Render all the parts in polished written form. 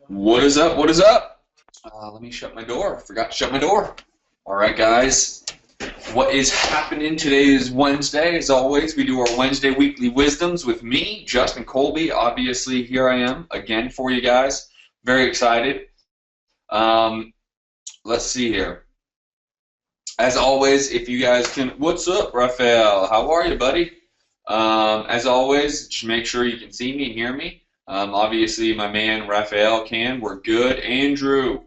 What is up? What is up? Let me shut my door. Forgot to shut my door. All right, guys. What is happening? Today is Wednesday. As always, we do our Wednesday weekly wisdoms with me, Justin Colby. Obviously, here I am again for you guys. Very excited. Let's see here. As always, if you guys can, what's up, Raphael? How are you, buddy? As always, just make sure you can see me and hear me. Obviously, my man Raphael can. We're good. Andrew,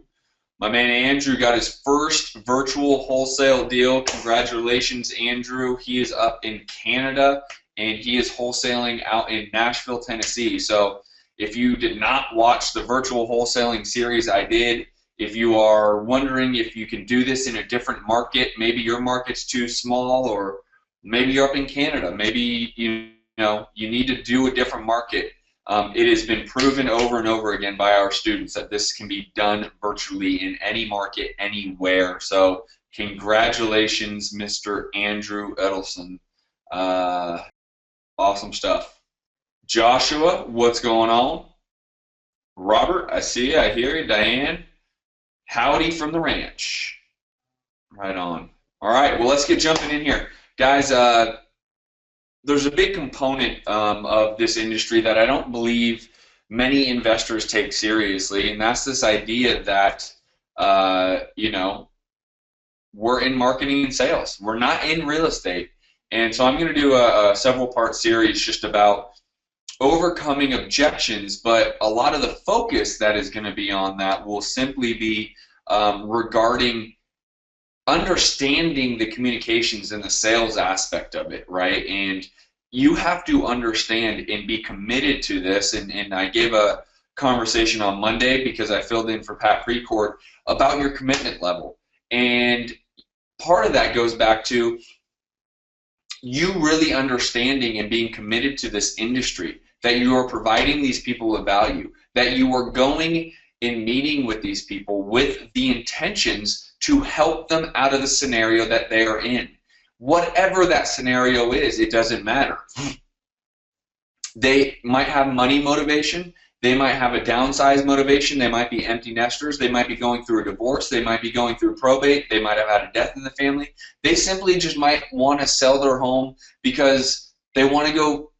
my man Andrew got his first virtual wholesale deal. Congratulations, Andrew. He is up in Canada, and he is wholesaling out in Nashville, Tennessee. So if you did not watch the virtual wholesaling series I did, if you are wondering if you can do this in a different market, maybe your market's too small, or maybe you're up in Canada, maybe you need to do a different market. It has been proven over and over again by our students that this can be done virtually in any market, anywhere. So congratulations, Mr. Andrew Edelson. Awesome stuff. Joshua, what's going on? Robert, I see you, I hear you. Diane, howdy from the ranch. Right on. All right, well, let's get jumping in here. Guys, there's a big component of this industry that I don't believe many investors take seriously, and that's this idea that, we're in marketing and sales. We're not in real estate. And so I'm going to do a several-part series just about overcoming objections, but a lot of the focus that is going to be on that will simply be regarding understanding the communications and the sales aspect of it, right? And you have to understand and be committed to this. And I gave a conversation on Monday because I filled in for Pat Precourt about your commitment level. And part of that goes back to you really understanding and being committed to this industry, that you are providing these people with value, that you are going in meeting with these people with the intentions to help them out of the scenario that they are in. Whatever that scenario is, it doesn't matter. They might have money motivation, they might have a downsize motivation, they might be empty nesters, they might be going through a divorce, they might be going through probate, they might have had a death in the family. They simply just might want to sell their home because they want to go,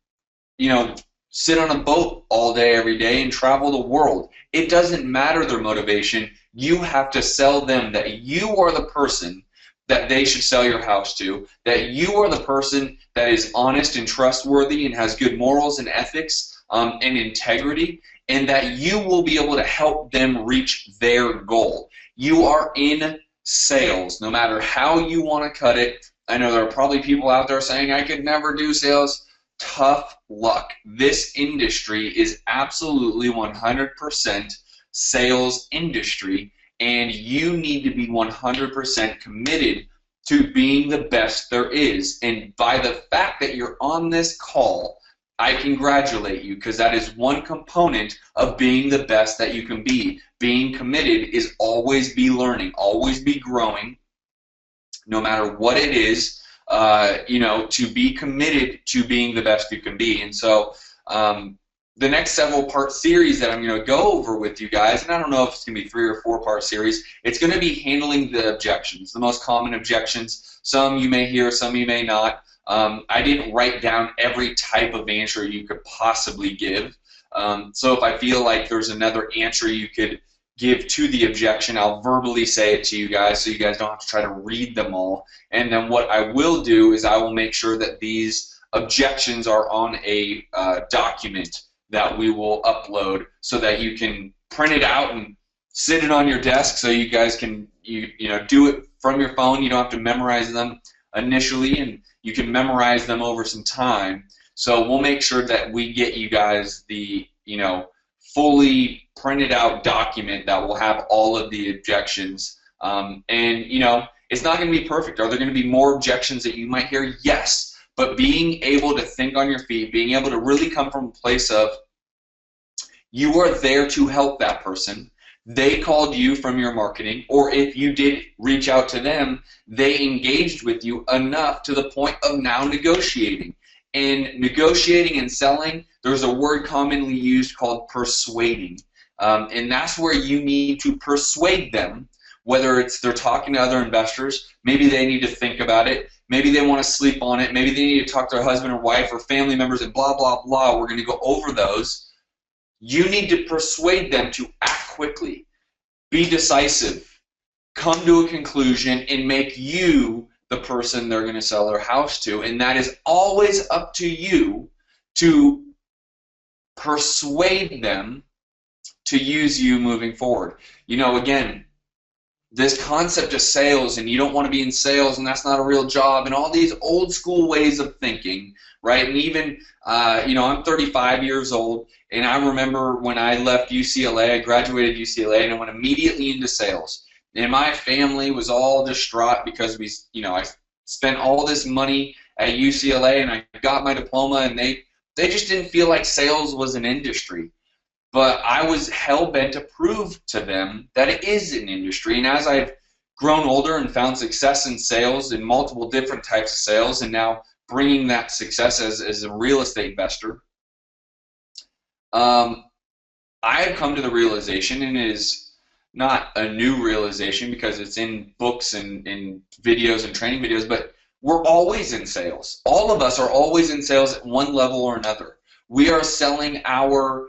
sit on a boat all day, every day, and travel the world. It doesn't matter their motivation. You have to sell them that you are the person that they should sell your house to, that you are the person that is honest and trustworthy and has good morals and ethics and integrity, and that you will be able to help them reach their goal. You are in sales, no matter how you want to cut it. I know there are probably people out there saying, I could never do sales. Tough luck. This industry is absolutely 100% sales industry, and you need to be 100% committed to being the best there is. And by the fact that you're on this call, I congratulate you, because that is one component of being the best that you can be. Being committed is always be learning, always be growing, no matter what it is. To be committed to being the best you can be. And so the next several part series that I'm going to go over with you guys, and I don't know if it's going to be 3 or 4 part series, it's going to be handling the objections, the most common objections. Some you may hear, some you may not. I didn't write down every type of answer you could possibly give. So if I feel like there's another answer you could give to the objection, I'll verbally say it to you guys so you guys don't have to try to read them all. And then what I will do is I will make sure that these objections are on a document that we will upload so that you can print it out and sit it on your desk so you guys can do it from your phone. You don't have to memorize them initially, and you can memorize them over some time. So we'll make sure that we get you guys the fully printed out document that will have all of the objections. It's not going to be perfect. Are there going to be more objections that you might hear? Yes. But being able to think on your feet, being able to really come from a place of you are there to help that person. They called you from your marketing, or if you did reach out to them, they engaged with you enough to the point of now negotiating. In negotiating and selling, there's a word commonly used called persuading. And that's where you need to persuade them, whether it's they're talking to other investors, maybe they need to think about it, maybe they want to sleep on it, maybe they need to talk to their husband or wife or family members and blah, blah, blah. We're going to go over those. You need to persuade them to act quickly, be decisive, come to a conclusion, and make you the person they're going to sell their house to. And that is always up to you to persuade them to use you moving forward. You know, again, this concept of sales, and you don't want to be in sales, and that's not a real job, and all these old school ways of thinking, right? And even, you know, I'm 35 years old, and I remember when I left UCLA, I graduated UCLA, and I went immediately into sales. And my family was all distraught because I spent all this money at UCLA, and I got my diploma, and they just didn't feel like sales was an industry. But I was hell-bent to prove to them that it is an industry. And as I've grown older and found success in sales, in multiple different types of sales, and now bringing that success as a real estate investor, I have come to the realization, and it is not a new realization because it's in books and videos and training videos, but we're always in sales. All of us are always in sales at one level or another. We are selling our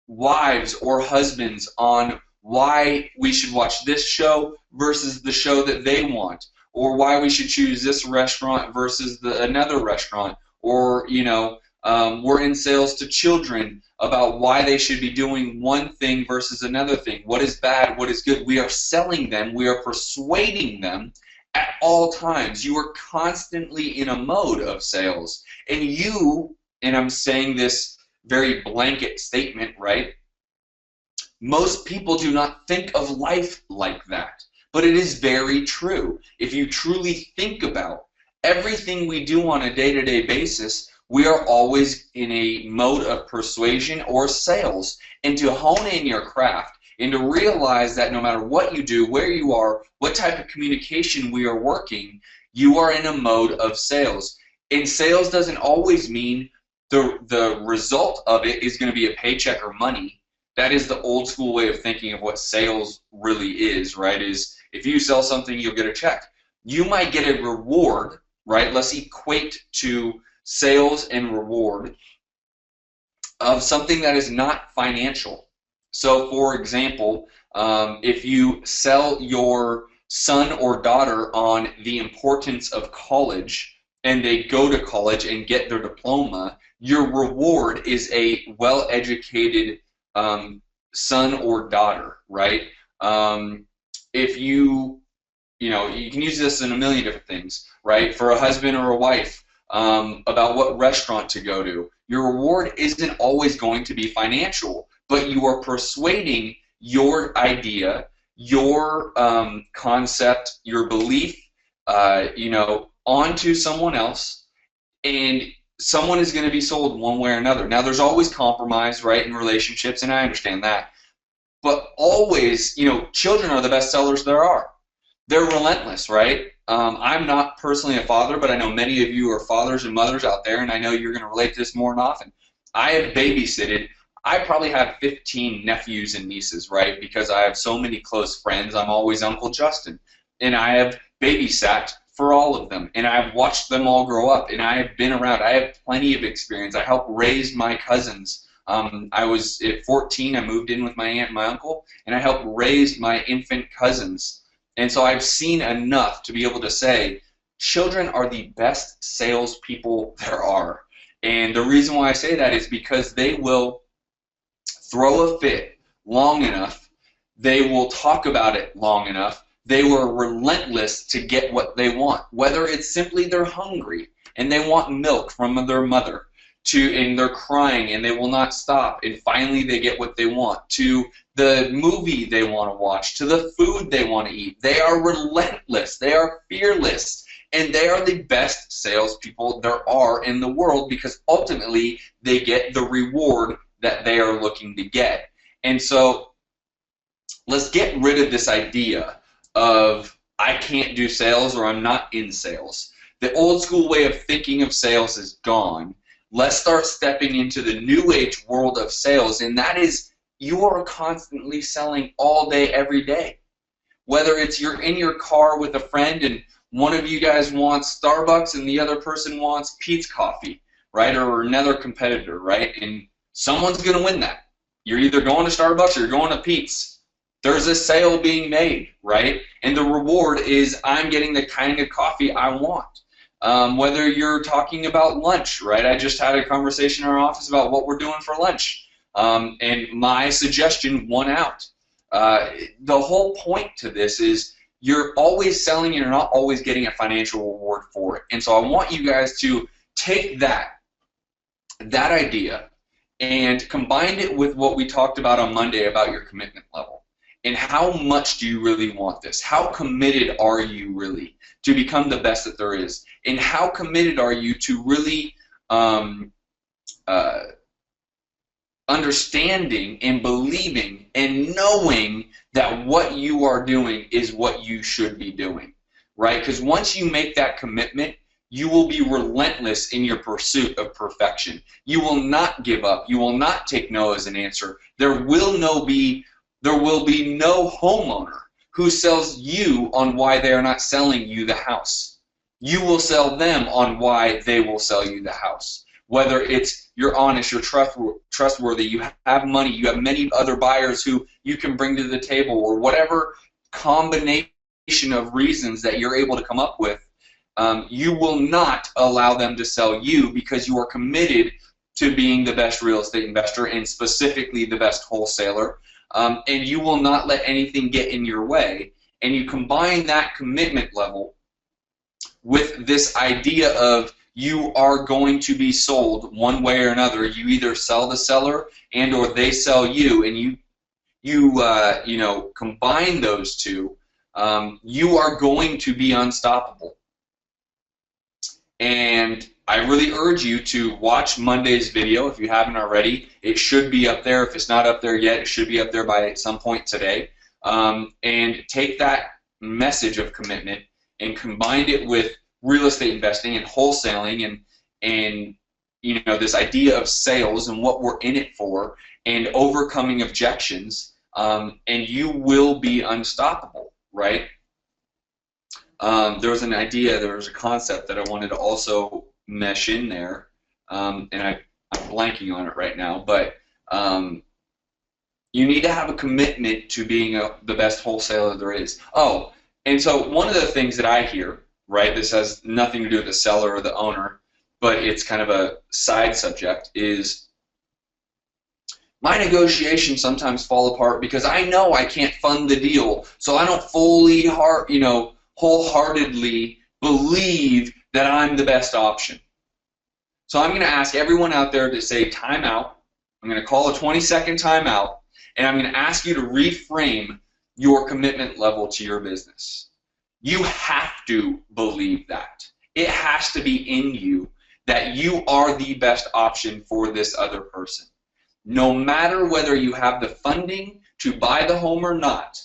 wives or husbands on why we should watch this show versus the show that they want, or why we should choose this restaurant versus another restaurant, or we're in sales to children about why they should be doing one thing versus another thing. What is bad? What is good? We are selling them. We are persuading them at all times. You are constantly in a mode of sales, and I'm saying this very blanket statement, right? Most people do not think of life like that, but it is very true. If you truly think about everything we do on a day-to-day basis, we are always in a mode of persuasion or sales. And to hone in your craft and to realize that no matter what you do, where you are, what type of communication we are working, you are in a mode of sales. And sales doesn't always mean the result of it is going to be a paycheck or money. That is the old school way of thinking of what sales really is, right? Is if you sell something, you'll get a check. You might get a reward, right? Let's equate to sales and reward of something that is not financial. So, for example, if you sell your son or daughter on the importance of college, and they go to college and get their diploma, your reward is a well-educated son or daughter, right? If you can use this in a million different things, right? For a husband or a wife, about what restaurant to go to. Your reward isn't always going to be financial, but you are persuading your idea, your concept, your belief, onto someone else, and someone is going to be sold one way or another. Now, there's always compromise, right, in relationships, and I understand that. But always, children are the best sellers there are. They're relentless, right? I'm not personally a father, but I know many of you are fathers and mothers out there, and I know you're going to relate to this more than often. I have babysitted. I probably have 15 nephews and nieces, right, because I have so many close friends. I'm always Uncle Justin, and I have babysat for all of them, and I've watched them all grow up, and I have been around. I have plenty of experience. I helped raise my cousins. I was at 14, I moved in with my aunt and my uncle, and I helped raise my infant cousins. And so I've seen enough to be able to say children are the best salespeople there are. And the reason why I say that is because they will throw a fit long enough, they will talk about it long enough, they were relentless to get what they want, whether it's simply they're hungry and they want milk from their mother, and they're crying and they will not stop, and finally they get what they want, to the movie they want to watch, to the food they want to eat. They are relentless, they are fearless, and they are the best salespeople there are in the world because ultimately they get the reward that they are looking to get. And so let's get rid of this idea of I can't do sales or I'm not in sales. The old school way of thinking of sales is gone. Let's start stepping into the new age world of sales, and that is you are constantly selling all day, every day. Whether it's you're in your car with a friend and one of you guys wants Starbucks and the other person wants Pete's Coffee, right, or another competitor, right, and someone's going to win that. You're either going to Starbucks or you're going to Pete's. There's a sale being made, right, and the reward is I'm getting the kind of coffee I want. Whether you're talking about lunch, right, I just had a conversation in our office about what we're doing for lunch, and my suggestion won out. The whole point to this is you're always selling and you're not always getting a financial reward for it. And so I want you guys to take that idea and combine it with what we talked about on Monday about your commitment level. And how much do you really want this? How committed are you really to become the best that there is? And how committed are you to really understanding and believing and knowing that what you are doing is what you should be doing, right? Because once you make that commitment, you will be relentless in your pursuit of perfection. You will not give up. You will not take no as an answer. There will be no homeowner who sells you on why they are not selling you the house. You will sell them on why they will sell you the house. Whether it's you're honest, you're trustworthy, you have money, you have many other buyers who you can bring to the table, or whatever combination of reasons that you're able to come up with, you will not allow them to sell you because you are committed to being the best real estate investor and specifically the best wholesaler, and you will not let anything get in your way. And you combine that commitment level with this idea of you are going to be sold one way or another. You either sell the seller and or they sell you, and you combine those two, you are going to be unstoppable. And I really urge you to watch Monday's video if you haven't already. It should be up there. If it's not up there yet, it should be up there by some point today. And take that message of commitment and combine it with real estate investing and wholesaling and this idea of sales and what we're in it for and overcoming objections, and you will be unstoppable, right? There was an idea, there was a concept that I wanted to also mesh in there, and I'm blanking on it right now, but you need to have a commitment to being the best wholesaler there is. Oh, and so one of the things that I hear, right, this has nothing to do with the seller or the owner, but it's kind of a side subject, is my negotiations sometimes fall apart because I know I can't fund the deal, so I don't fully, wholeheartedly believe that I'm the best option. So I'm going to ask everyone out there to say time out. I'm going to call a 20-second timeout, and I'm going to ask you to reframe your commitment level to your business. You have to believe that. It has to be in you that you are the best option for this other person. No matter whether you have the funding to buy the home or not,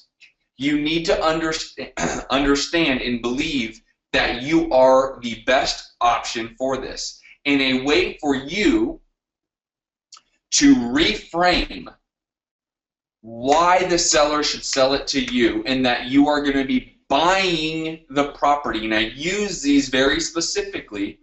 you need to understand and believe that you are the best option for this. And a way for you to reframe why the seller should sell it to you and that you are going to be buying the property. And I use these very specifically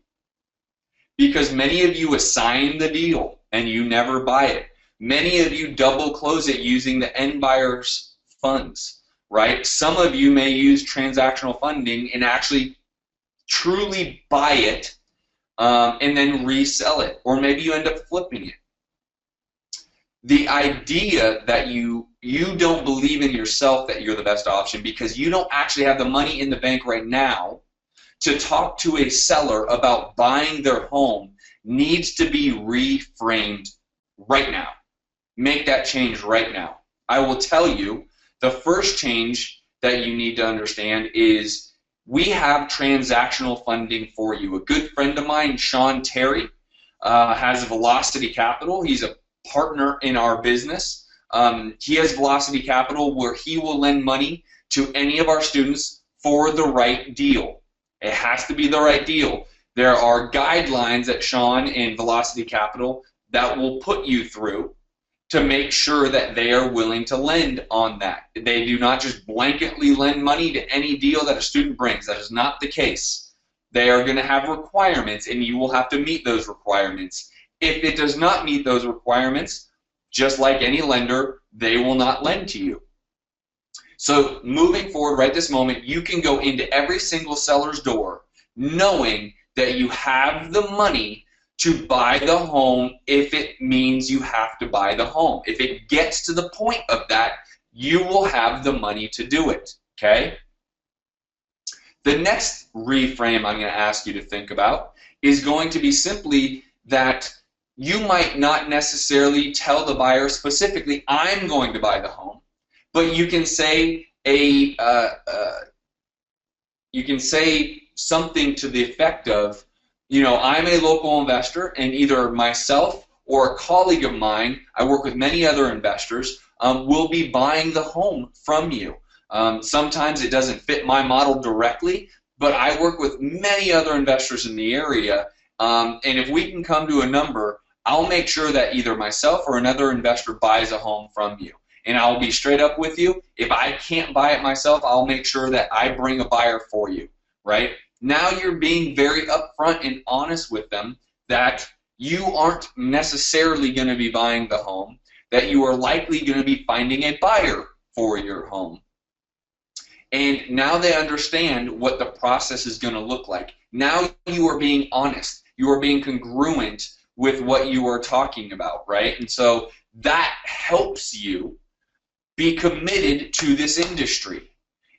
because many of you assign the deal and you never buy it. Many of you double close it using the end buyer's funds, right? Some of you may use transactional funding and actually truly buy it and then resell it, or maybe you end up flipping it. The idea that you don't believe in yourself that you're the best option because you don't actually have the money in the bank right now to talk to a seller about buying their home needs to be reframed right now. Make that change right now. I will tell you, the first change that you need to understand is we have transactional funding for you. A good friend of mine, Sean Terry, has Velocity Capital. He's a partner in our business. He has Velocity Capital where he will lend money to any of our students for the right deal. It has to be the right deal. There are guidelines at Sean and Velocity Capital that will put you through to make sure that they are willing to lend on that. They do not just blanketly lend money to any deal that a student brings. That is not the case. They are going to have requirements, and you will have to meet those requirements. If it does not meet those requirements, just like any lender, they will not lend to you. So moving forward right this moment, you can go into every single seller's door knowing that you have the money to buy the home if it means you have to buy the home. If it gets to the point of that, you will have the money to do it, okay? The next reframe I'm going to ask you to think about is going to be simply that you might not necessarily tell the buyer specifically, I'm going to buy the home, but you can say something to the effect of, you know, I'm a local investor, and either myself or a colleague of mine, I work with many other investors, will be buying the home from you. Sometimes it doesn't fit my model directly, but I work with many other investors in the area, and if we can come to a number, I'll make sure that either myself or another investor buys a home from you. And I'll be straight up with you. If I can't buy it myself, I'll make sure that I bring a buyer for you, right? Now you're being very upfront and honest with them that you aren't necessarily going to be buying the home, that you are likely going to be finding a buyer for your home. And now they understand what the process is going to look like. Now you are being honest. You are being congruent with what you are talking about, right? And so that helps you be committed to this industry,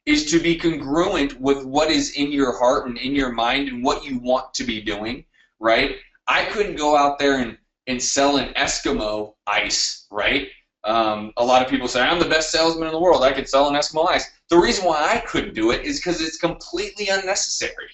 is to be congruent with what is in your heart and in your mind and what you want to be doing, right? I couldn't go out there and sell an Eskimo ice, right? A lot of people say, I'm the best salesman in the world. I could sell an Eskimo ice. The reason why I couldn't do it is because it's completely unnecessary.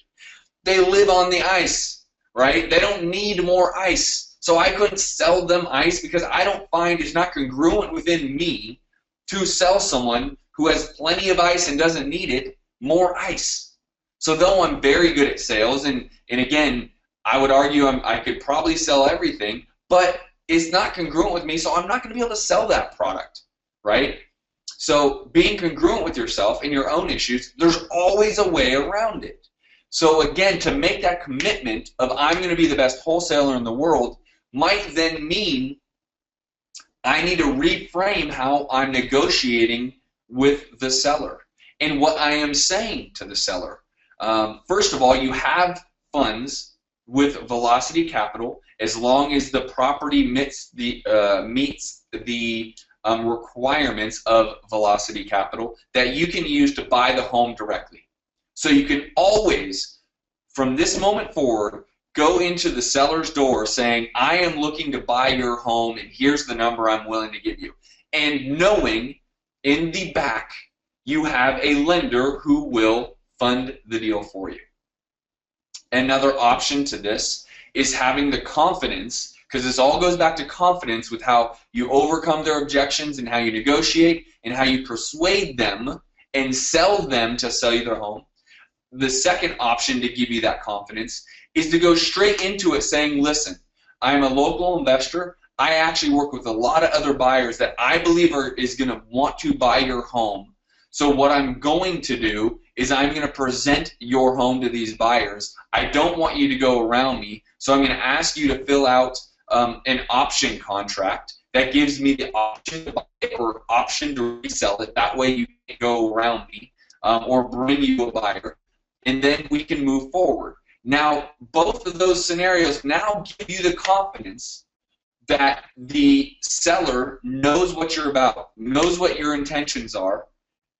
They live on the ice, right? They don't need more ice. So I couldn't sell them ice because I don't find it's not congruent within me to sell someone who has plenty of ice and doesn't need it more ice. So though I'm very good at sales, and again, I would argue I could probably sell everything, but it's not congruent with me, so I'm not going to be able to sell that product, right? So being congruent with yourself and your own issues, there's always a way around it. So again, to make that commitment of I'm going to be the best wholesaler in the world might then mean I need to reframe how I'm negotiating with the seller and what I am saying to the seller. First of all, you have funds with Velocity Capital as long as the property meets the requirements of Velocity Capital that you can use to buy the home directly. So you can always, from this moment forward, go into the seller's door saying, I am looking to buy your home and here's the number I'm willing to give you. And knowing in the back you have a lender who will fund the deal for you. Another option to this is having the confidence, because this all goes back to confidence with how you overcome their objections and how you negotiate and how you persuade them and sell them to sell you their home. The second option to give you that confidence is to go straight into it saying, listen, I'm a local investor. I actually work with a lot of other buyers that I believe is going to want to buy your home. So what I'm going to do is I'm going to present your home to these buyers. I don't want you to go around me, so I'm going to ask you to fill out an option contract that gives me the option to buy it or option to resell it. That way you can go around me or bring you a buyer, and then we can move forward. Now, both of those scenarios now give you the confidence that the seller knows what you're about, knows what your intentions are,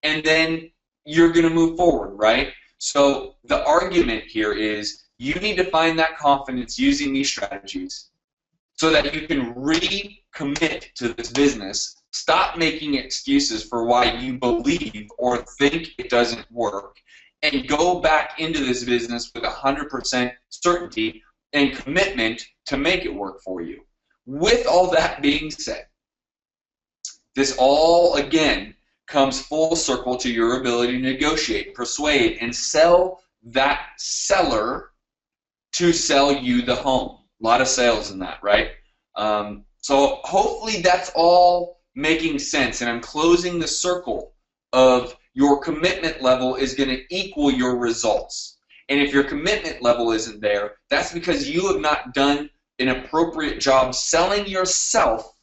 and then you're going to move forward, right? So the argument here is you need to find that confidence using these strategies so that you can recommit to this business, stop making excuses for why you believe or think it doesn't work, and go back into this business with 100% certainty and commitment to make it work for you. With all that being said, this all, again, comes full circle to your ability to negotiate, persuade, and sell that seller to sell you the home. A lot of sales in that, right? So hopefully that's all making sense, and I'm closing the circle of your commitment level is going to equal your results. And if your commitment level isn't there, that's because you have not done an appropriate job selling yourself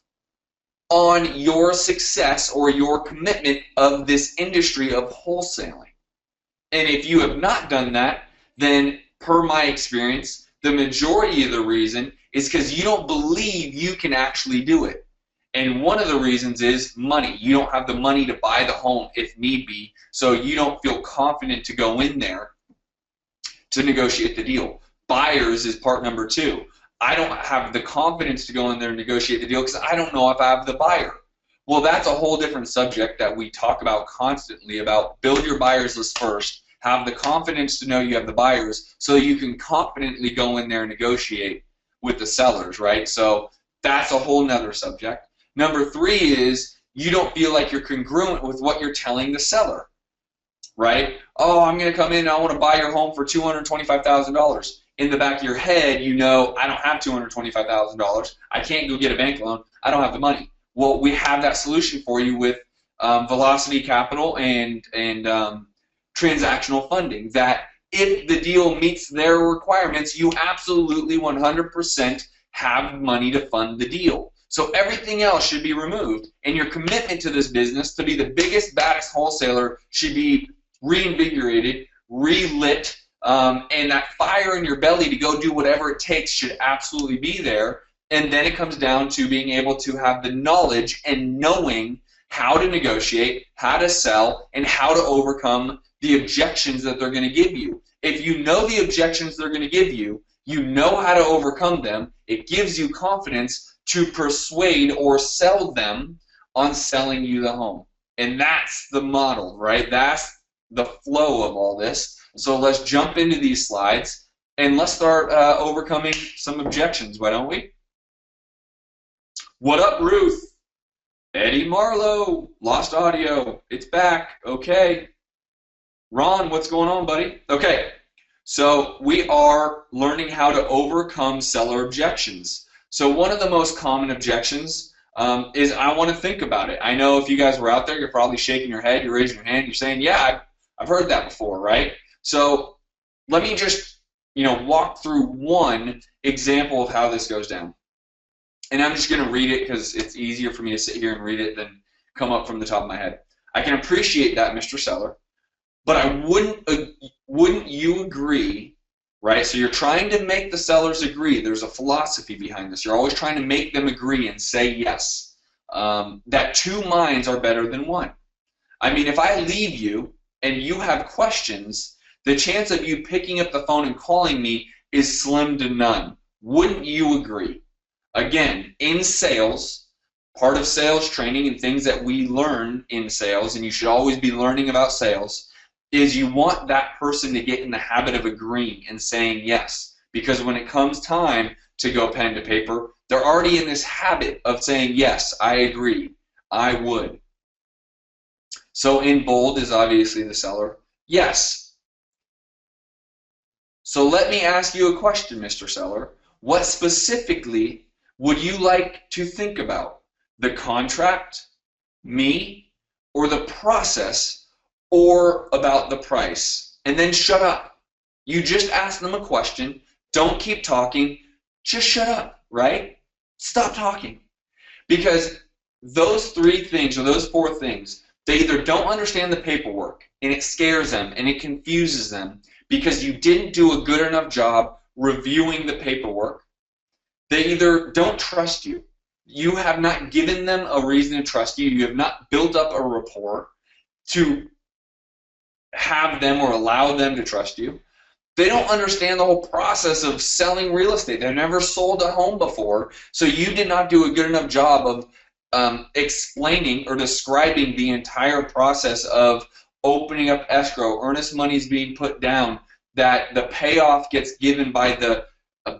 on your success or your commitment of this industry of wholesaling. And if you have not done that, then per my experience, the majority of the reason is because you don't believe you can actually do it. And one of the reasons is money. You don't have the money to buy the home if need be, so you don't feel confident to go in there to negotiate the deal. Buyers is part number two. I don't have the confidence to go in there and negotiate the deal because I don't know if I have the buyer. Well, that's a whole different subject that we talk about constantly, about build your buyers list first, have the confidence to know you have the buyers so you can confidently go in there and negotiate with the sellers, right? So that's a whole nother subject. Number three is you don't feel like you're congruent with what you're telling the seller, right? Oh, I'm going to come in and I want to buy your home for $225,000. In the back of your head, you know, I don't have $225,000. I can't go get a bank loan. I don't have the money. Well, we have that solution for you with Velocity Capital and transactional funding, that if the deal meets their requirements, you absolutely 100% have money to fund the deal. So everything else should be removed, and your commitment to this business to be the biggest, baddest wholesaler should be reinvigorated, relit, and that fire in your belly to go do whatever it takes should absolutely be there. And then it comes down to being able to have the knowledge and knowing how to negotiate, how to sell, and how to overcome the objections that they're going to give you. If you know the objections they're going to give you, you know how to overcome them, it gives you confidence to persuade or sell them on selling you the home. And that's the model, right? That's the flow of all this. So let's jump into these slides and let's start overcoming some objections, why don't we? What up, Ruth? Eddie Marlowe, lost audio. It's back. Okay. Ron, what's going on, buddy? Okay. So we are learning how to overcome seller objections. So one of the most common objections is I want to think about it. I know if you guys were out there, you're probably shaking your head, you're raising your hand, you're saying, yeah, I've heard that before, right? So let me just, walk through one example of how this goes down. And I'm just going to read it because it's easier for me to sit here and read it than come up from the top of my head. I can appreciate that, Mr. Seller, but wouldn't you agree, right? So you're trying to make the sellers agree. There's a philosophy behind this. You're always trying to make them agree and say yes. That two minds are better than one. I mean, if I leave you and you have questions, the chance of you picking up the phone and calling me is slim to none. Wouldn't you agree? Again, in sales, part of sales training and things that we learn in sales, and you should always be learning about sales, is you want that person to get in the habit of agreeing and saying yes. Because when it comes time to go pen to paper, they're already in this habit of saying, yes, I agree, I would. So in bold is obviously the seller. Yes. So let me ask you a question, Mr. Seller. What specifically would you like to think about? The contract, me, or the process, or about the price? And then shut up. You just ask them a question. Don't keep talking. Just shut up, right? Stop talking. Because those three things or those four things, they either don't understand the paperwork and it scares them and it confuses them because you didn't do a good enough job reviewing the paperwork. They either don't trust you. You have not given them a reason to trust you. You have not built up a rapport to have them or allow them to trust you. They don't understand the whole process of selling real estate. They've never sold a home before, so you did not do a good enough job of explaining or describing the entire process of opening up escrow, earnest monies being put down, that the payoff gets given by the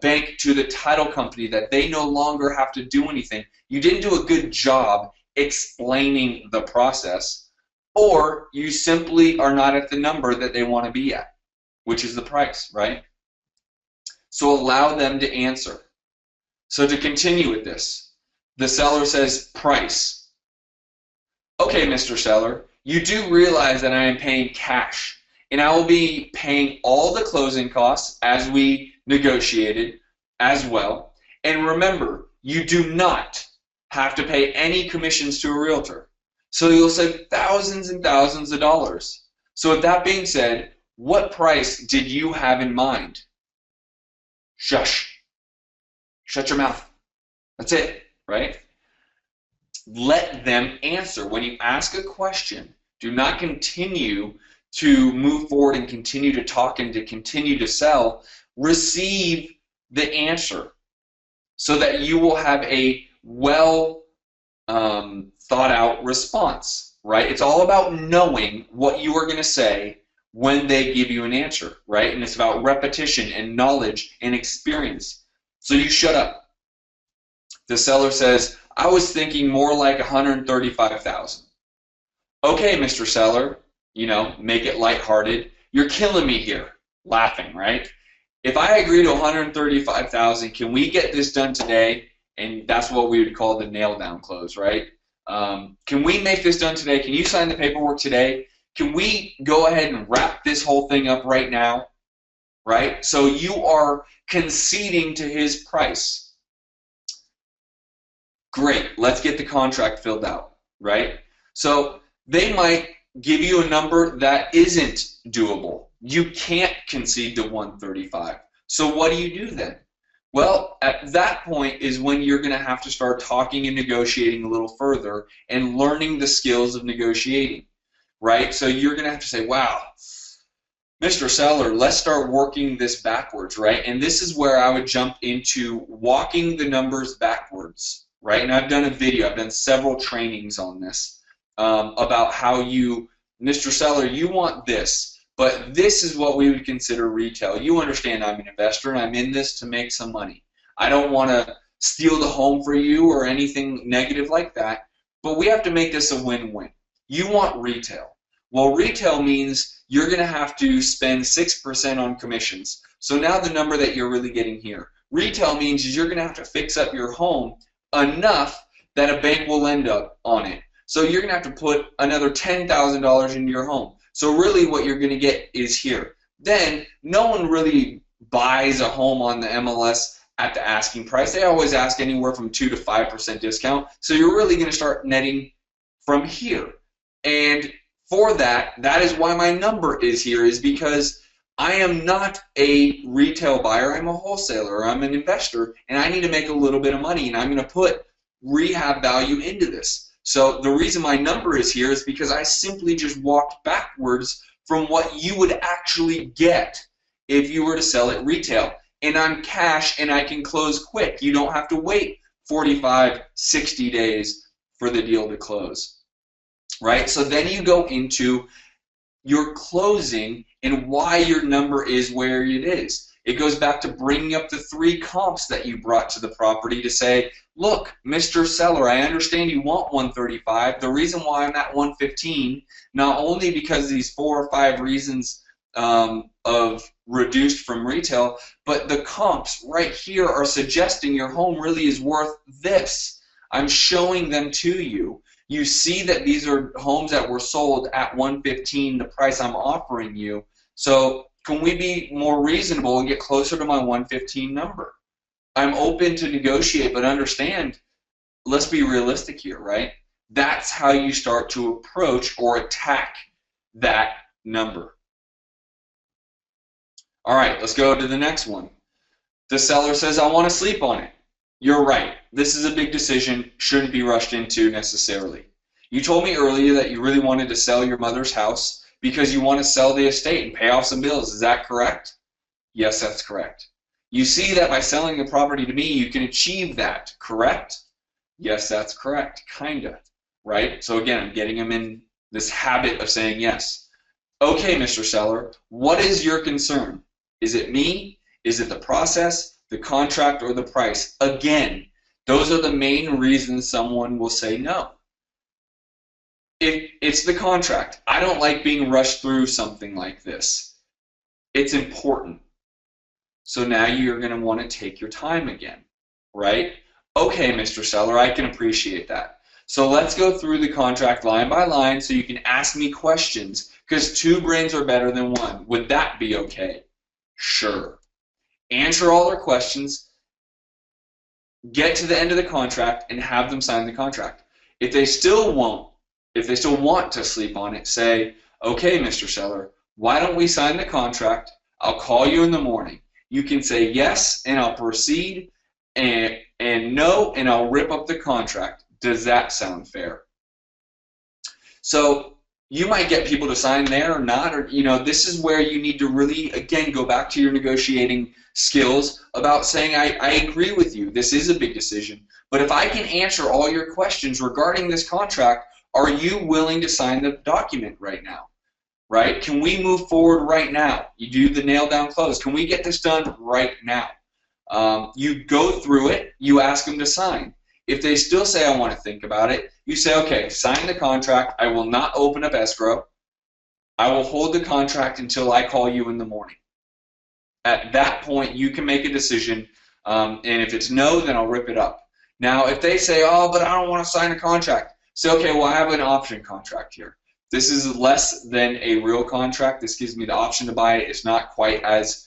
bank to the title company, that they no longer have to do anything. You didn't do a good job explaining the process, or you simply are not at the number that they want to be at, which is the price, right? So allow them to answer. So to continue with this, The seller says, price. Okay, Mr. Seller, you do realize that I am paying cash, and I will be paying all the closing costs as we negotiated as well. And remember, you do not have to pay any commissions to a realtor. So you'll save thousands and thousands of dollars. So with that being said, what price did you have in mind? Shush. Shut your mouth. That's it, right? Let them answer. When you ask a question, do not continue to move forward and continue to talk and to continue to sell. Receive the answer so that you will have a well thought out response, right? It's all about knowing what you are going to say when they give you an answer, right? And it's about repetition and knowledge and experience. So you shut up. The seller says, I was thinking more like $135,000. Okay, Mr. Seller, make it lighthearted. You're killing me here, laughing, right? If I agree to $135,000, can we get this done today? And that's what we would call the nail down close, right? Can we make this done today? Can you sign the paperwork today? Can we go ahead and wrap this whole thing up right now? Right? So you are conceding to his price. Great, let's get the contract filled out, right? So they might give you a number that isn't doable. You can't concede to 135. So what do you do then? Well, at that point is when you're going to have to start talking and negotiating a little further and learning the skills of negotiating, right? So you're going to have to say, wow, Mr. Seller, let's start working this backwards, right? And this is where I would jump into walking the numbers backwards, right? And I've done a video, I've done several trainings on this about how Mr. Seller, you want this. But this is what we would consider retail. You understand I'm an investor and I'm in this to make some money. I don't want to steal the home for you or anything negative like that, but we have to make this a win-win. You want retail. Well, retail means you're going to have to spend 6% on commissions. So now the number that you're really getting here. Retail means is you're going to have to fix up your home enough that a bank will lend up on it. So you're going to have to put another $10,000 into your home. So really what you're going to get is here. Then no one really buys a home on the MLS at the asking price. They always ask anywhere from 2 to 5% discount. So you're really going to start netting from here. And for that, that is why my number is here, is because I am not a retail buyer. I'm a wholesaler. I'm an investor, and I need to make a little bit of money, and I'm going to put rehab value into this. So the reason my number is here is because I simply just walked backwards from what you would actually get if you were to sell it retail. And I'm cash and I can close quick. You don't have to wait 45, 60 days for the deal to close. Right? So then you go into your closing and why your number is where it is. It goes back to bringing up the 3 comps that you brought to the property to say, look, Mr. Seller, I understand you want 135. The reason why I'm at 115, not only because of these 4 or 5 reasons of reduced from retail, but the comps right here are suggesting your home really is worth this. I'm showing them to you. You see that these are homes that were sold at 115, the price I'm offering you. So can we be more reasonable and get closer to my 115 number? I'm open to negotiate, but understand, let's be realistic here, right? That's how you start to approach or attack that number. All right, let's go to the next one. The seller says, I want to sleep on it. You're right. This is a big decision, shouldn't be rushed into necessarily. You told me earlier that you really wanted to sell your mother's house because you want to sell the estate and pay off some bills. Is that correct? Yes, that's correct. You see that by selling the property to me, you can achieve that, correct? Yes, that's correct, kinda, right? So again, I'm getting them in this habit of saying yes. Okay, Mr. Seller, what is your concern? Is it me? Is it the process, the contract, or the price? Again, those are the main reasons someone will say no. It's the contract. I don't like being rushed through something like this. It's important. So now you're going to want to take your time again, right? Okay, Mr. Seller, I can appreciate that. So let's go through the contract line by line so you can ask me questions, because two brains are better than one. Would that be okay? Sure. Answer all their questions, get to the end of the contract, and have them sign the contract. If they still want to sleep on it, say, okay, Mr. Seller, why don't we sign the contract? I'll call you in the morning. You can say yes, and I'll proceed, and no, and I'll rip up the contract. Does that sound fair? So you might get people to sign there or not, or this is where you need to really, again, go back to your negotiating skills about saying, I agree with you, this is a big decision, but if I can answer all your questions regarding this contract, are you willing to sign the document right now? Right? Can we move forward right now? You do the nail down close. Can we get this done right now? You go through it, you ask them to sign. If they still say, I want to think about it, you say, okay, sign the contract. I will not open up escrow. I will hold the contract until I call you in the morning. At that point, you can make a decision, and if it's no, then I'll rip it up. Now, if they say, oh, but I don't want to sign a contract, say, okay, well, I have an option contract here. This is less than a real contract. This gives me the option to buy it. It's not quite as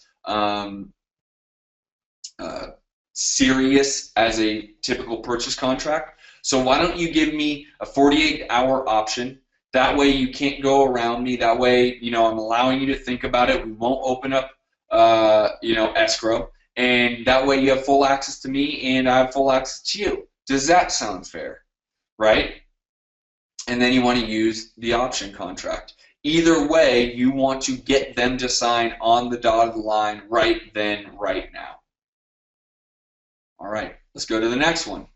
serious as a typical purchase contract. So why don't you give me a 48-hour option? That way you can't go around me. That way, I'm allowing you to think about it. We won't open up, escrow. And that way you have full access to me and I have full access to you. Does that sound fair? Right? And then you want to use the option contract. Either way, you want to get them to sign on the dotted line right then, right now. All right, let's go to the next one.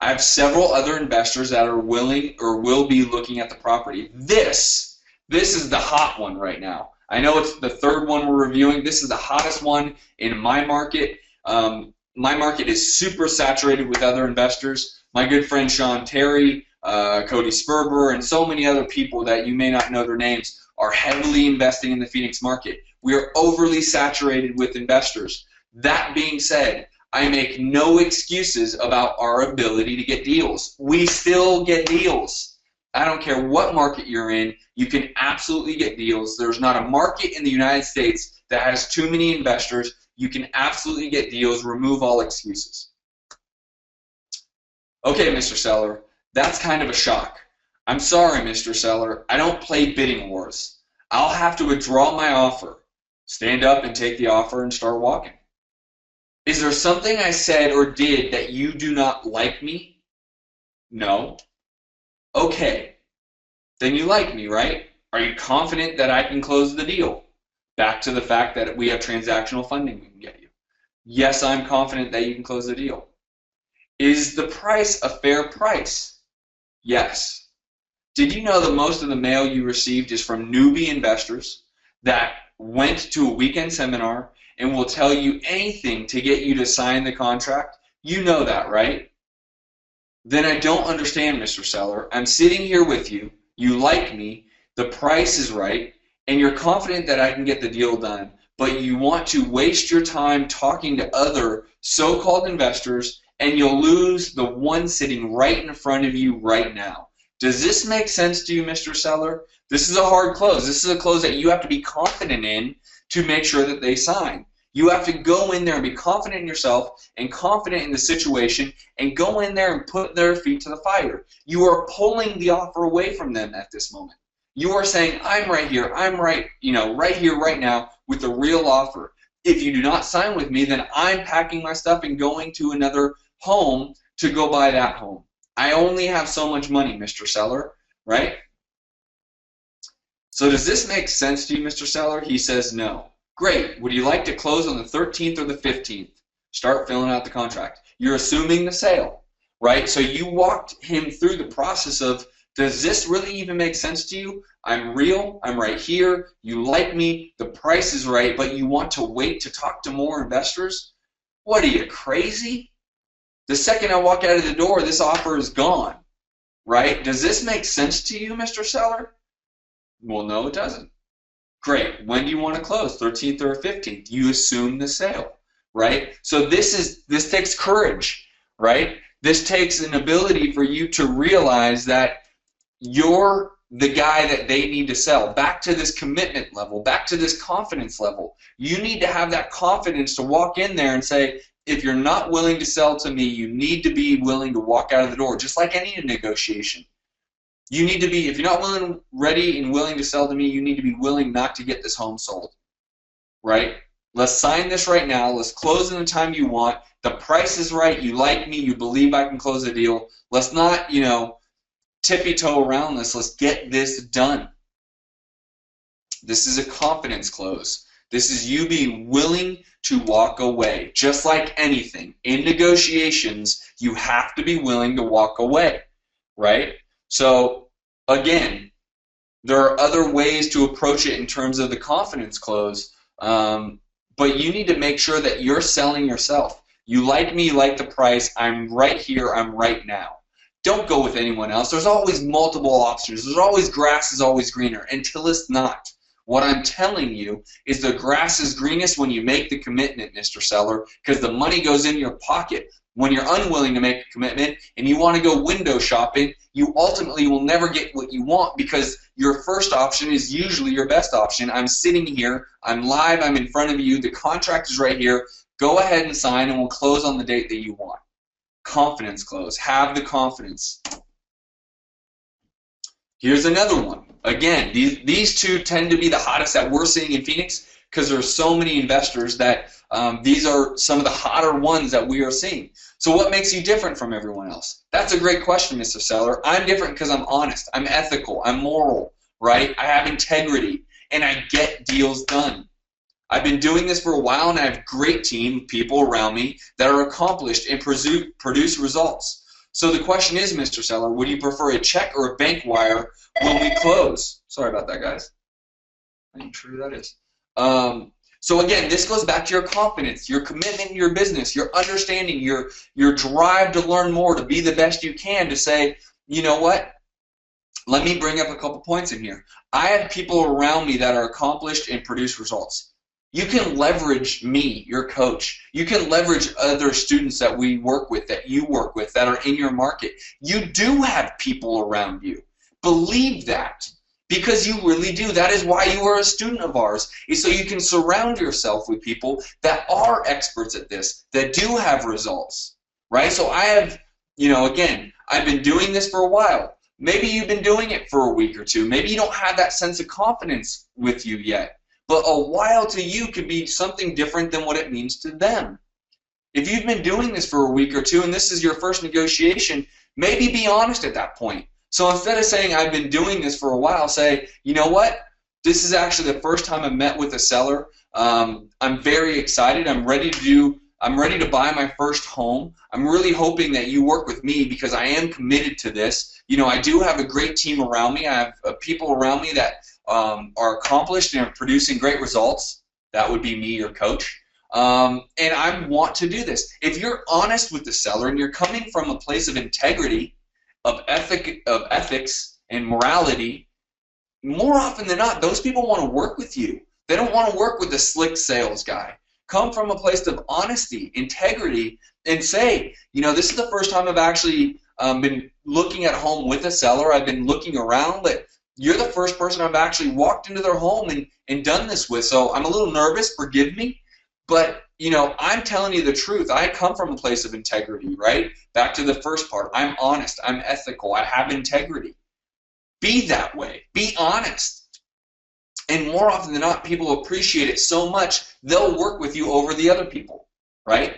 I have several other investors that are willing or will be looking at the property. This is the hot one right now. I know it's the third one we're reviewing. This is the hottest one in my market. My market is super saturated with other investors. My good friend Sean Terry, Cody Sperber, and so many other people that you may not know their names are heavily investing in the Phoenix market. We are overly saturated with investors. That being said, I make no excuses about our ability to get deals. We still get deals. I don't care what market you're in, you can absolutely get deals. There's not a market in the United States that has too many investors. You can absolutely get deals. Remove all excuses. Okay, Mr. Seller, that's kind of a shock. I'm sorry, Mr. Seller, I don't play bidding wars. I'll have to withdraw my offer. Stand up and take the offer and start walking. Is there something I said or did that you do not like me? No. Okay. Then you like me, right? Are you confident that I can close the deal? Back to the fact that we have transactional funding we can get you. Yes, I'm confident that you can close the deal. Is the price a fair price? Yes. Did you know that most of the mail you received is from newbie investors that went to a weekend seminar and will tell you anything to get you to sign the contract? You know that, right? Then I don't understand, Mr. Seller. I'm sitting here with you. You like me. The price is right. And you're confident that I can get the deal done. But you want to waste your time talking to other so-called investors, and you'll lose the one sitting right in front of you right now. Does this make sense to you, Mr. Seller? This is a hard close. This is a close that you have to be confident in to make sure that they sign. You have to go in there and be confident in yourself and confident in the situation and go in there and put their feet to the fire. You are pulling the offer away from them at this moment. You are saying, I'm right here, I'm right, right here, right now with the real offer. If you do not sign with me, then I'm packing my stuff and going to another home to go buy that home. I only have so much money, Mr. Seller, right? So does this make sense to you, Mr. Seller? He says no. Great. Would you like to close on the 13th or the 15th? Start filling out the contract. You're assuming the sale, right? So you walked him through the process of, does this really even make sense to you? I'm real. I'm right here. You like me. The price is right, but you want to wait to talk to more investors? What are you, crazy? The second I walk out of the door, this offer is gone, right? Does this make sense to you, Mr. Seller? Well, no, it doesn't. Great. When do you want to close? 13th or 15th? You assume the sale, right? So this takes courage, right? This takes an ability for you to realize that you're the guy that they need to sell. Back to this commitment level, back to this confidence level. You need to have that confidence to walk in there and say, if you're not willing to sell to me, you need to be willing to walk out of the door, just like any negotiation. You need to be, if you're not ready and willing to sell to me, you need to be willing not to get this home sold, right? Let's sign this right now. Let's close in the time you want. The price is right. You like me. You believe I can close the deal. Let's not, tippy-toe around this. Let's get this done. This is a confidence close. This is you being willing to walk away. Just like anything, in negotiations, you have to be willing to walk away, right? So, again, there are other ways to approach it in terms of the confidence close, but you need to make sure that you're selling yourself. You like me, you like the price, I'm right here, I'm right now. Don't go with anyone else. There's always multiple options. There's always grass is always greener until it's not. What I'm telling you is the grass is greenest when you make the commitment, Mr. Seller, because the money goes in your pocket. When you're unwilling to make a commitment and you want to go window shopping, you ultimately will never get what you want because your first option is usually your best option. I'm sitting here, I'm live, I'm in front of you, the contract is right here. Go ahead and sign and we'll close on the date that you want. Confidence close. Have the confidence. Here's another one. Again, these two tend to be the hottest that we're seeing in Phoenix because there's so many investors that these are some of the hotter ones that we are seeing. So what makes you different from everyone else? That's a great question, Mr. Seller. I'm different because I'm honest, I'm ethical, I'm moral, right? I have integrity, and I get deals done. I've been doing this for a while, and I have a great team of people around me that are accomplished and produce results. So the question is, Mr. Seller, would you prefer a check or a bank wire when we close? Sorry about that, guys. I'm sure that is. So again, this goes back to your confidence, your commitment in your business, your understanding, your drive to learn more, to be the best you can, to say, you know what? Let me bring up a couple points in here. I have people around me that are accomplished and produce results. You can leverage me, your coach. You can leverage other students that we work with, that you work with, that are in your market. You do have people around you. Believe that. Because you really do. That is why you are a student of ours, is so you can surround yourself with people that are experts at this, that do have results, right? So I have, again, I've been doing this for a while. Maybe you've been doing it for a week or two. Maybe you don't have that sense of confidence with you yet. But a while to you could be something different than what it means to them. If you've been doing this for a week or two and this is your first negotiation, maybe be honest at that point. So instead of saying, I've been doing this for a while, say, you know what? This is actually the first time I've met with a seller. I'm very excited. I'm ready to buy my first home. I'm really hoping that you work with me because I am committed to this. I do have a great team around me. I have people around me that are accomplished and are producing great results. That would be me, your coach. And I want to do this. If you're honest with the seller and you're coming from a place of integrity, of ethics and morality, more often than not, those people want to work with you. They don't want to work with the slick sales guy. Come from a place of honesty, integrity, and say, this is the first time I've actually been looking at home with a seller. I've been looking around, but you're the first person I've actually walked into their home and done this with. So I'm a little nervous, forgive me, but I'm telling you the truth. I come from a place of integrity, right? Back to the first part. I'm honest. I'm ethical. I have integrity. Be that way. Be honest. And more often than not, people appreciate it so much, they'll work with you over the other people, right?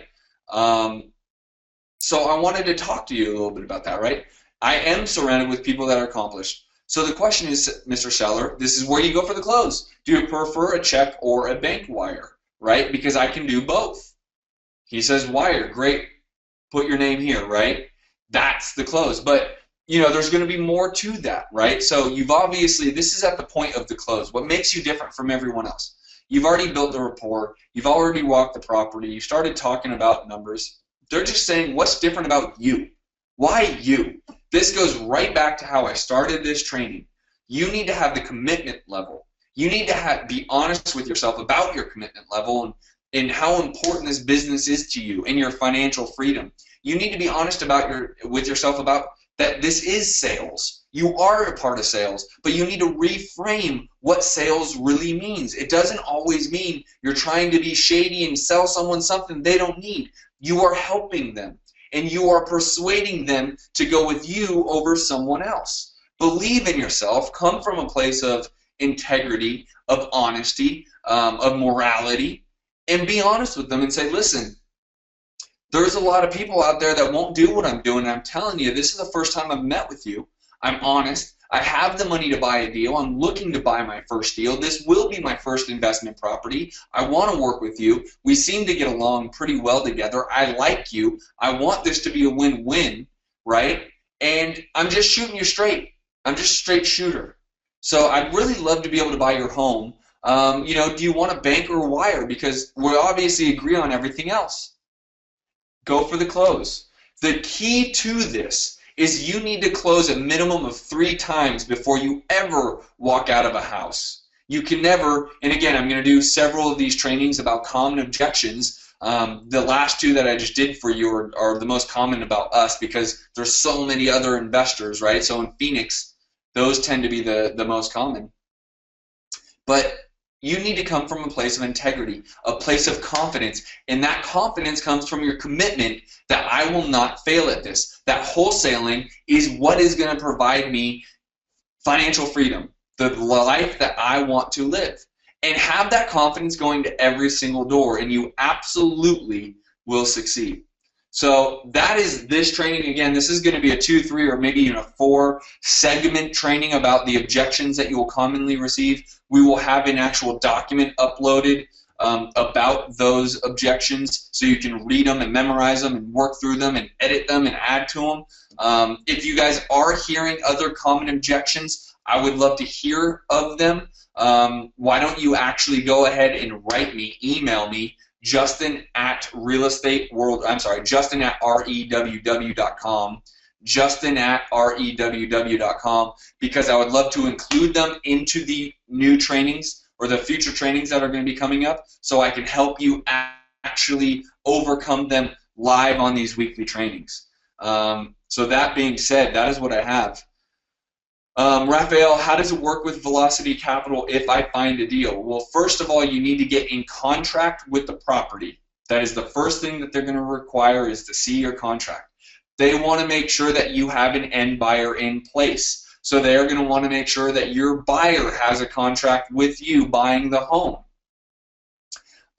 So I wanted to talk to you a little bit about that, right? I am surrounded with people that are accomplished. So the question is, Mr. Seller, this is where you go for the close. Do you prefer a check or a bank wire? Right? Because I can do both. He says wire. Great. Put your name here, right? That's the close. But, there's going to be more to that, right? So you've obviously, this is at the point of the close. What makes you different from everyone else? You've already built the rapport. You've already walked the property. You started talking about numbers. They're just saying, what's different about you? Why you? This goes right back to how I started this training. You need to have the commitment level. You need to be honest with yourself about your commitment level and how important this business is to you and your financial freedom. You need to be honest with yourself about that this is sales. You are a part of sales, but you need to reframe what sales really means. It doesn't always mean you're trying to be shady and sell someone something they don't need. You are helping them, and you are persuading them to go with you over someone else. Believe in yourself. Come from a place of integrity, of honesty, of morality, and be honest with them and say, listen, there's a lot of people out there that won't do what I'm doing. I'm telling you, this is the first time I've met with you. I'm honest. I have the money to buy a deal. I'm looking to buy my first deal. This will be my first investment property. I want to work with you. We seem to get along pretty well together. I like you. I want this to be a win-win, right? And I'm just shooting you straight. I'm just a straight shooter. So I'd really love to be able to buy your home. Do you want a bank or a wire? Because we obviously agree on everything else. Go for the close. The key to this is you need to close a minimum of 3 times before you ever walk out of a house. You can never, and again, I'm going to do several of these trainings about common objections. The last 2 that I just did for you are the most common about us because there's so many other investors, right? So in Phoenix, those tend to be the most common. But you need to come from a place of integrity, a place of confidence, and that confidence comes from your commitment that I will not fail at this. That wholesaling is what is going to provide me financial freedom, the life that I want to live. And have that confidence going to every single door, and you absolutely will succeed. So that is this training. Again, this is going to be a 2, 3, or maybe even a 4 segment training about the objections that you will commonly receive. We will have an actual document uploaded about those objections so you can read them and memorize them and work through them and edit them and add to them. If you guys are hearing other common objections, I would love to hear of them. Why don't you actually go ahead and write me, email me, Justin at REWW.com, Justin at REWW.com, because I would love to include them into the new trainings or the future trainings that are going to be coming up so I can help you actually overcome them live on these weekly trainings. So that being said, that is what I have. Raphael, how does it work with Velocity Capital if I find a deal? Well, first of all, you need to get in contract with the property. That is the first thing that they're going to require, is to see your contract. They want to make sure that you have an end buyer in place. So they're going to want to make sure that your buyer has a contract with you buying the home.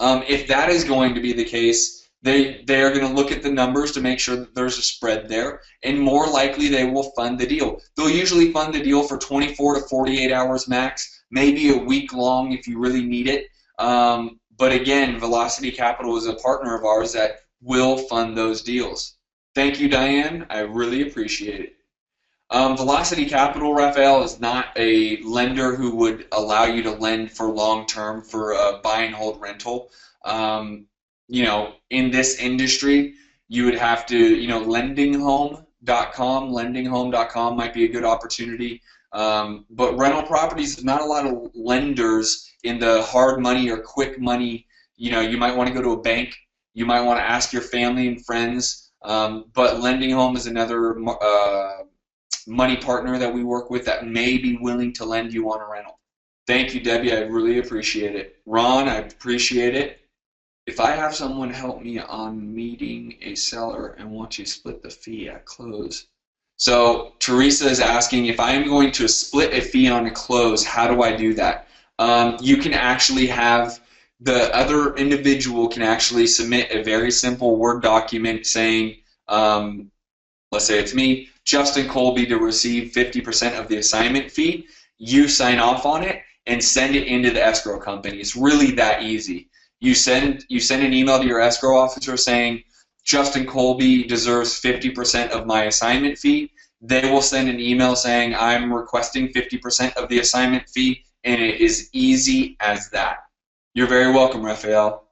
If that is going to be the case, they are going to look at the numbers to make sure that there's a spread there, and more likely they will fund the deal. They'll usually fund the deal for 24 to 48 hours max, maybe a week long if you really need it. But again, Velocity Capital is a partner of ours that will fund those deals. Thank you, Diane. I really appreciate it. Velocity Capital, Raphael, is not a lender who would allow you to lend for long-term for a buy and hold rental. In this industry, you would have to, lendinghome.com might be a good opportunity. But rental properties, not a lot of lenders in the hard money or quick money. You might want to go to a bank. You might want to ask your family and friends. But Lending Home is another money partner that we work with that may be willing to lend you on a rental. Thank you, Debbie. I really appreciate it. Ron, I appreciate it. If I have someone help me on meeting a seller and want to split the fee at close. So Teresa is asking, if I am going to split a fee on a close, how do I do that? You can actually have the other individual can actually submit a very simple Word document saying, let's say it's me, Justin Colby, to receive 50% of the assignment fee. You sign off on it and send it into the escrow company. It's really that easy. You send an email to your escrow officer saying, Justin Colby deserves 50% of my assignment fee. They will send an email saying, I'm requesting 50% of the assignment fee, and it is easy as that. You're very welcome, Raphael.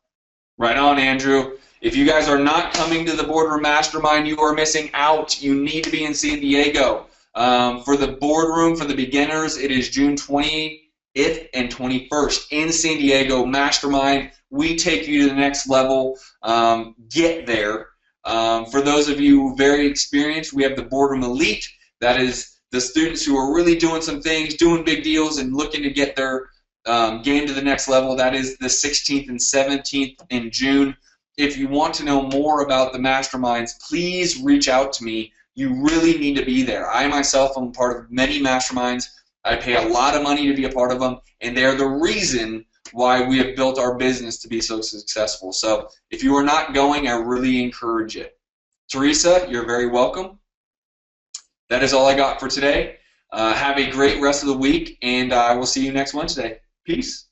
Right on, Andrew. If you guys are not coming to the Boardroom Mastermind, you are missing out. You need to be in San Diego. For the Boardroom, for the beginners, it is June 20th and 21st in San Diego. Mastermind. We take you to the next level. Get there. For those of you very experienced, we have the Boardroom Elite. That is the students who are really doing some things, doing big deals, and looking to get their game to the next level. That is the 16th and 17th in June. If you want to know more about the masterminds, please reach out to me. You really need to be there. I myself am part of many masterminds. I pay a lot of money to be a part of them, and they're the reason why we have built our business to be so successful. So if you are not going, I really encourage it. Teresa, you're very welcome. That is all I got for today. Have a great rest of the week, and I will see you next Wednesday. Peace.